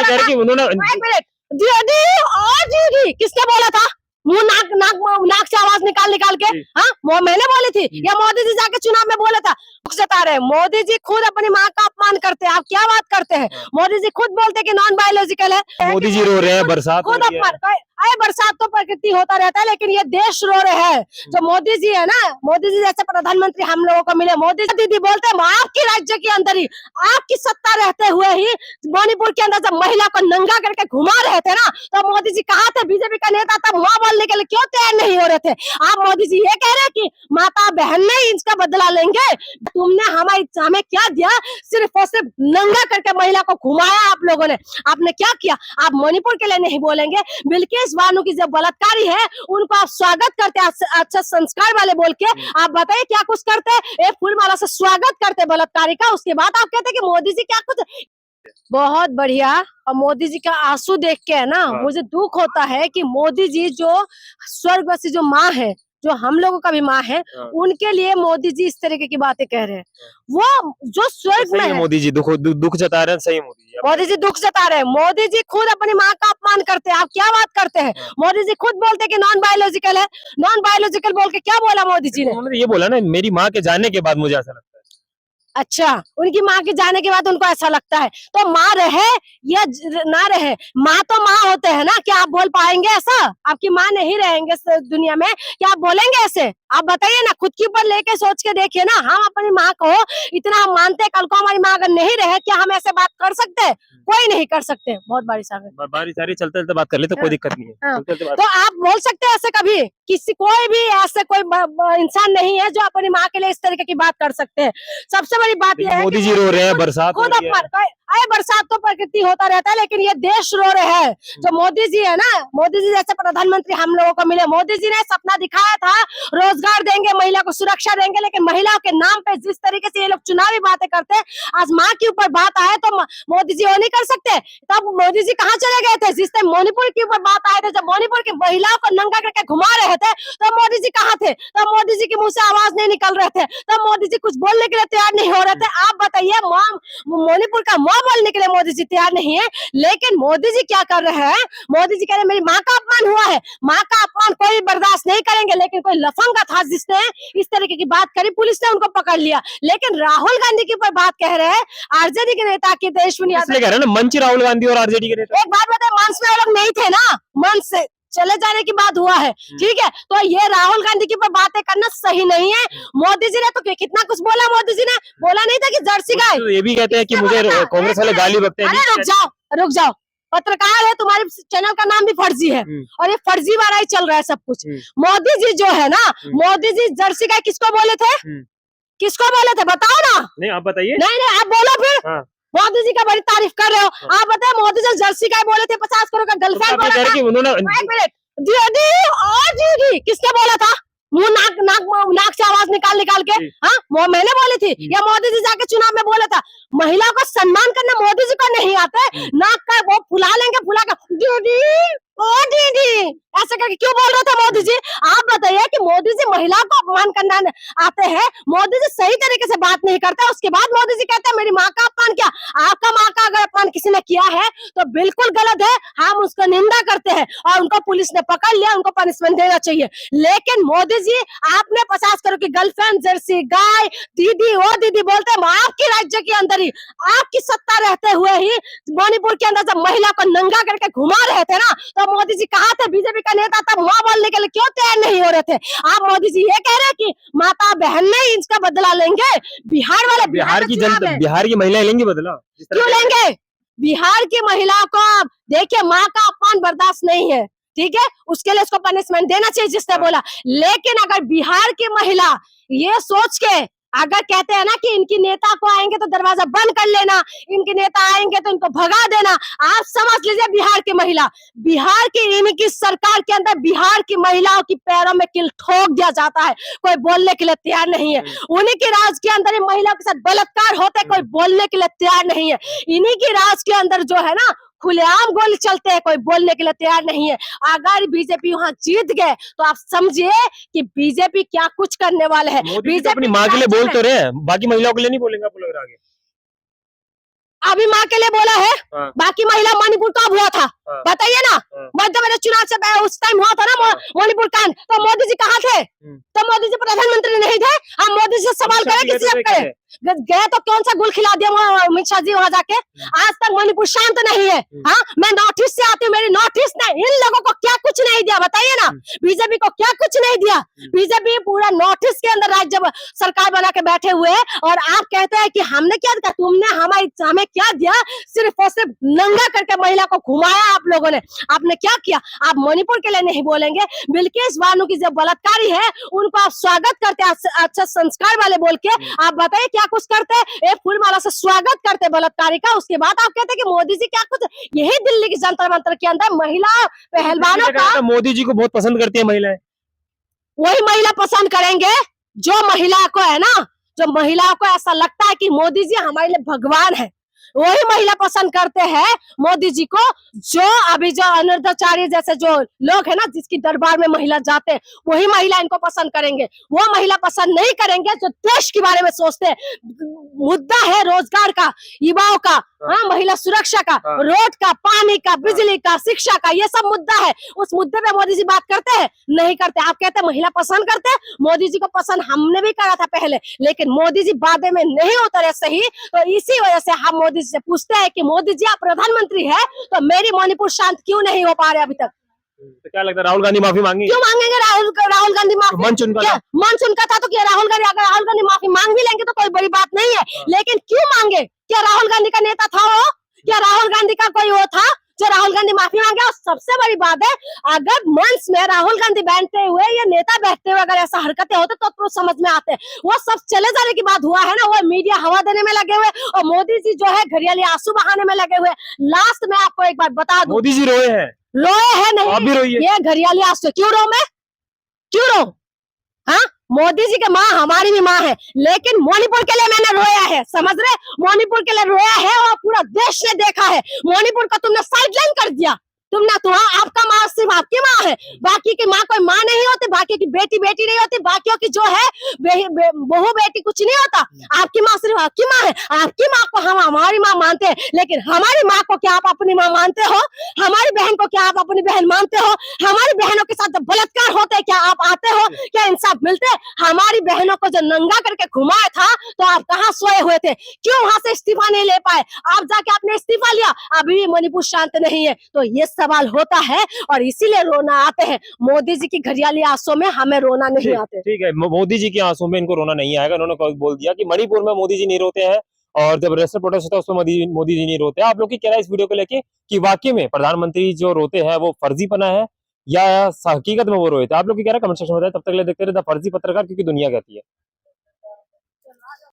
कह रहे कि उन्होंने एक मिनट, दीदी और दीदी किसने बोला था? मुंह नाक नाक नाक से आवाज निकाल निकाल के, हाँ वो मैंने बोली थी या मोदी जी जाके चुनाव में बोला था? जता रहे मोदी जी खुद अपनी माँ का अपमान करते हैं, आप क्या बात करते हैं? मोदी जी खुद बोलते हैं कि नॉन बायोलॉजिकल है। मोदी जी रो रहे हैं, बरसात हो खुद रही है। अपमान, अरे बरसात तो प्रकृति होता रहता है, लेकिन ये देश रो रहे हैं। जो मोदी जी है ना, मोदी जी जैसे प्रधानमंत्री हम लोगों को मिले, मोदी दीदी बोलते हैं आपके राज्य के अंदर ही, आपकी सत्ता रहते हुए ही मणिपुर के अंदर जब महिला को नंगा करके घुमा रहे थे ना, तो मोदी जी कहाँ थे? बीजेपी का नेता तब वहां बोलने के लिए क्यों तैयार नहीं हो रहे थे? आप मोदी जी ये कह रहे हैं कि माता बहन नहीं इसका बदला लेंगे? तुमने हमें क्या दिया? सिर्फ और सिर्फ नंगा करके महिला को घुमाया आप लोगों ने। आपने क्या किया? आप मणिपुर के लिए नहीं बोलेंगे, बिल्किस बानो की जो बलात्कारी है उनको आप स्वागत करते हैं अच्छा संस्कार वाले बोल के। आप बताइए क्या कुछ करते हैं? एक फूलमाला से स्वागत करते बलात्कारी का, उसके बाद आप कहते हैं कि मोदी जी क्या कुछ। बहुत बढ़िया। और मोदी जी का आंसू देख के है ना, मुझे दुख होता है कि मोदी जी जो स्वर्गवासी जो माँ है, जो हम लोगों का भी माँ है, उनके लिए मोदी जी इस तरीके की बातें कह रहे हैं। वो जो स्वर्ग में है, मोदी जी दुख जता रहे हैं, सही मोदी जी दुख जता रहे हैं। मोदी जी खुद अपनी माँ का अपमान करते हैं, आप क्या बात करते हैं? मोदी जी खुद बोलते हैं कि नॉन बायोलॉजिकल है। नॉन बायोलॉजिकल बोल के क्या बोला मोदी जी ने? उन्होंने ये बोला ना, मेरी माँ के जाने के बाद मुझे ऐसा लगता है। अच्छा, उनकी माँ के जाने के बाद उनको ऐसा लगता है, तो माँ रहे या ना रहे, माँ तो माँ होते हैं ना। क्या आप बोल पाएंगे ऐसा? आपकी माँ नहीं रहेंगे इस दुनिया में, क्या आप बोलेंगे ऐसे? आप बताइए ना, खुद के ऊपर लेके सोच के देखिए ना। हम अपनी माँ को इतना हम मानते हैं, कल को हमारी माँ अगर नहीं रहे, क्या हम ऐसे बात कर सकते हैं? कोई नहीं कर सकते। बहुत बारिश आ गई, बारिश आ रही, चलते चलते बात कर ले तो कोई दिक्कत नहीं है। तो आप बोल सकते हैं ऐसे कभी? किसी कोई भी ऐसे कोई इंसान नहीं है जो अपनी माँ के लिए इस तरीके की बात कर सकते हैं। सबसे बड़ी बात यह है मोदी जी रो रहे हैं, बरसात हो रही है। अरे बरसात तो प्रकृति होता रहता है, लेकिन ये देश रो रहे हैं। जो मोदी जी है ना, मोदी जी जैसे प्रधानमंत्री हम लोगों को मिले, मोदी जी ने सपना दिखाया था रोजगार देंगे, महिला को सुरक्षा देंगे, लेकिन महिलाओं के नाम पे जिस तरीके से ये लोग चुनावी बातें करते हैं, आज माँ के ऊपर बात आए तो मोदी जी वो नहीं कर सकते। तब मोदी जी कहाँ चले गए थे? जिस टाइम मणिपुर के ऊपर बात आए थे, जब मणिपुर की महिलाओं को नंगा करके घुमा रहे थे, तब मोदी जी कहाँ थे? तब मोदी जी के मुंह से आवाज नहीं निकल रहे थे, तब मोदी जी कुछ बोलने के लिए तैयार नहीं हो रहे थे। आप बताइए, मणिपुर का माँ बोलने के लिए मोदी जी तैयार नहीं है, लेकिन मोदी जी क्या कर रहे हैं? मोदी जी कह रहे हैं मेरी माँ का अपमान हुआ है। माँ का अपमान कोई बर्दाश्त नहीं करेंगे, लेकिन कोई लफंगा था जिसने इस तरीके की बात करी, पुलिस ने उनको पकड़ लिया। लेकिन राहुल गांधी के ऊपर बात कह रहे हैं, आरजेडी के नेता की तेजस्वी यादव कह रहे हैं ना, मंच राहुल गांधी और आरजेडी के नेता। एक बात बताए, मंच में वो लोग नहीं थे ना, मंच से चले जाने की बात हुआ है, ठीक है? तो ये राहुल गांधी के ऊपर बातें करना सही नहीं है। मोदी जी ने तो कितना कुछ बोला, मोदी जी ने बोला नहीं था कि जर्सी गाय। ये भी कहते हैं कि मुझे कांग्रेस वाले गाली बकते हैं। अरे रुक जाओ, पत्रकार है, तुम्हारे चैनल का नाम भी फर्जी है और ये फर्जी वाला ही चल रहा है सब कुछ। मोदी जी जो है ना, मोदी जी जर्सी गाय किसको बोले थे? किसको बोले थे बताओ ना। नहीं आप बताइए। नहीं आप बोलो फिर। मोदी जी का बड़ी तारीफ कर रहे हो आप, बताओ मोदी जी जर्सी गाय बोले थे, 50 करोड़ का गर्लफ्रेंड बोला था। उन्होंने एक मिनट, दीदी और दीदी किसने बोला था? मुंह नाक से आवाज निकाल निकाल के, हाँ वो मैंने बोली थी या मोदी जी जाके चुनाव में बोला था? महिलाओं का सम्मान करना मोदी जी को नहीं आता है। नाक का वो फुला लेंगे, फुला कर दीदी ओ दीदी ऐसे करके क्यों बोल रहे थे मोदी जी? आप बताइए कि मोदी जी महिलाओं को अपमान करना आते हैं? मोदी जी सही तरीके से बात नहीं करते, उसके बाद मोदी जी कहते हैं मेरी माँ का अपमान किया। आपका माँ का अगर अपमान किसी ने किया है तो बिल्कुल गलत है, हम उसका निंदा करते हैं और उनको पुलिस ने पकड़ लिया, उनको पनिशमेंट देना चाहिए। लेकिन मोदी जी आपने 50 करोड़ की गर्लफ्रेंड, जर्सी गाय, दीदी ओ दीदी बोलते हैं आपके राज्य के अंदर ही, आपकी सत्ता रहते हुए ही मणिपुर के अंदर जब महिला को नंगा करके घुमा रहे थे ना, तो मोदी जी कहाँ थे? बीजेपी का नेता तब वहां बोलने के लिए क्यों तैयार नहीं हो रहे थे? आप मोदी जी ये कह रहे हैं कि माता बहन नहीं इसका बदला लेंगे? बिहार वाले, बिहार की जनता, बिहार की महिलाएं लेंगी बदला? क्यों लेंगे? बिहार की महिलाओं को देखिए, माँ का अपमान बर्दाश्त नहीं है, ठीक है? उसके लिए उसको पनिशमेंट देना चाहिए जिसने बोला। लेकिन अगर बिहार की महिला ये सोच के अगर कहते हैं ना कि इनकी नेता को आएंगे तो दरवाजा बंद कर लेना, इनके नेता आएंगे तो इनको भगा देना, आप समझ लीजिए बिहार की महिला, बिहार की इनकी सरकार के अंदर बिहार की महिलाओं की पैरों में किल ठोक दिया जाता है, कोई बोलने के लिए तैयार नहीं है। उन्हीं के राज के अंदर महिलाओं के साथ बलात्कार होते, कोई बोलने के लिए तैयार नहीं है। इन्हीं के राज के अंदर जो है ना खुलेआम गोली चलते हैं, कोई बोलने के लिए तैयार नहीं है। अगर बीजेपी वहां जीत गए तो आप समझिए कि बीजेपी क्या कुछ करने वाले हैं। बीजेपी अपनी माँ के लिए बोल तो रहे हैं, बाकी महिलाओं के लिए नहीं बोलेंगे आप लोग आगे? अभी माँ के लिए बोला है, हाँ। बाकी महिला मणिपुर कब हुआ था हाँ। बताइए ना। हाँ। मध्य प्रदेश चुनाव से उस टाइम हुआ था ना मणिपुर कांड, तो मोदी जी कहाँ थे? तो मोदी जी प्रधानमंत्री नहीं थे? हम मोदी जी से सवाल करें, किसी से करें? गए तो कौन सा गुल खिला दिया वहाँ अमित शाह जी वहाँ जाके? आज तक मणिपुर शांत नहीं है। हाँ, मैं नॉर्थ ईस्ट से आती हूँ, मेरी नॉर्थ ईस्ट ने इन लोगों को क्या कुछ नहीं दिया बताइए ना। बीजेपी को क्या कुछ नहीं दिया? बीजेपी पूरा नॉर्थ ईस्ट के अंदर राज्य सरकार बना के बैठे हुए हैं, और आप कहते हैं कि हमने क्या दिया? तुमने हमें क्या दिया? सिर्फ और सिर्फ नंगा करके महिला को घुमाया आप लोगों ने। आपने क्या किया? आप मणिपुर के लिए नहीं बोलेंगे। बिल्किस बानो की जो बलात्कारी है उनको आप स्वागत करते हैं अच्छा संस्कार वाले बोल के। आप बताइए क्या कुछ करते हैं? एक फूलमाला से स्वागत करते हैं बलात्कारी का, उसके बाद आप कहते हैं कि मोदी जी क्या कुछ। यही दिल्ली की जंतर मंतर के अंदर महिला पहलवानों का, मोदी जी को बहुत पसंद करती है महिलाएं। वही महिला पसंद करेंगे जो महिला को है ना, जो महिलाओं को ऐसा लगता है कि मोदी जी हमारे लिए भगवान है, वही महिला पसंद करते हैं मोदी जी को। जो अभी जो अनिरुद्धाचार्य जैसे जो लोग है ना, जिसकी दरबार में महिला जाते हैं, वही महिला इनको पसंद करेंगे। वो महिला पसंद नहीं करेंगे जो देश के बारे में सोचते हैं। मुद्दा है रोजगार का, युवाओं का, हाँ, महिला सुरक्षा का, रोड का, पानी का, बिजली का, शिक्षा का, ये सब मुद्दा है। उस मुद्दे पे मोदी जी बात करते हैं? नहीं करते। आप कहते हैं महिला पसंद करते हैं, मोदी जी को पसंद हमने भी करा था पहले, लेकिन मोदी जी बातें में नहीं उतरे सही। तो इसी वजह से हम मोदी जी से पूछते हैं कि मोदी जी आप प्रधानमंत्री है, तो मेरी मणिपुर शांत क्यों नहीं हो पा रहे अभी तक? तो क्या लगता है राहुल गांधी माफी मांगेंगे? क्यों मांगेंगे राहुल गांधी माफी? मंच उनका क्या मंच उनका था, तो क्या राहुल गांधी, अगर राहुल गांधी माफी मांग भी लेंगे तो कोई बड़ी बात नहीं है, लेकिन क्यों मांगे? क्या राहुल गांधी का नेता था वो? क्या राहुल गांधी का कोई वो था जो राहुल गांधी माफी मांगे? और सबसे बड़ी बात है, अगर मंच में राहुल गांधी बैठते हुए या नेता बैठते हुए अगर ऐसा हरकतें होते तो समझ में आते। वो सब चले जाने की बात हुआ है ना, वो मीडिया हवा देने में लगे हुए, और मोदी जी जो है घड़ियाली आंसू बहाने में लगे हुए। लास्ट में आपको एक बात बता दूं, मोदी जी रोए हैं, रोए हैं आप भी नहीं, रोइए। ये घड़ियाली आंसू क्यों रो मैं? क्यों रो? हाँ, मोदी जी के माँ हमारी भी माँ है, लेकिन मणिपुर के लिए मैंने रोया है, समझ रहे? मणिपुर के लिए रोया है, और पूरा देश ने देखा है। मणिपुर को तुमने साइडलाइन कर दिया। तुमने तो आपका माँ सिर्फ आपकी माँ है, बाकी की माँ कोई माँ नहीं होती, बाकी की बेटी बेटी नहीं होती, बाकियों की जो है बहू बेटी कुछ नहीं होता। आपकी माँ सिर्फ आपकी माँ है। आपकी माँ को हम हमारी माँ मानते हैं, लेकिन हमारी माँ को क्या आप अपनी माँ मानते हो? हमारी बहन को क्या आप अपनी बहन मानते हो? हमारी बहनों के साथ जब बलात्कार होते हैं, क्या आप आते हो? क्या इंसाफ मिलते? हमारी बहनों को जो नंगा करके घुमाया था, तो आप कहाँ सोए हुए थे? क्यों वहां से इस्तीफा नहीं ले पाए? आप जाके आपने इस्तीफा लिया, अभी भी मणिपुर शांत नहीं है। तो ये सवाल होता है, और इसीलिए रोना आते हैं। मोदी जी की घड़ियाली आंसू में हमें रोना नहीं आते। ठीक है, मोदी जी की आंसू में इनको रोना नहीं आएगा। उन्होंने बोल दिया कि मणिपुर में मोदी जी नहीं रोते हैं, और जब रेस्टर प्रोटेस्ट होता है उसमें मोदी जी नहीं रोते। आप लोग की क्या राय इस वीडियो को लेके, कि वाकई में प्रधानमंत्री जो रोते हैं वो फर्जीपना है या हकीकत में वो रोए थे? आप लोग की क्या राय कमेंट सेक्शन में बताएं। तब तक के लिए देखते रहे द फर्जी पत्रकार, क्योंकि दुनिया कहती है।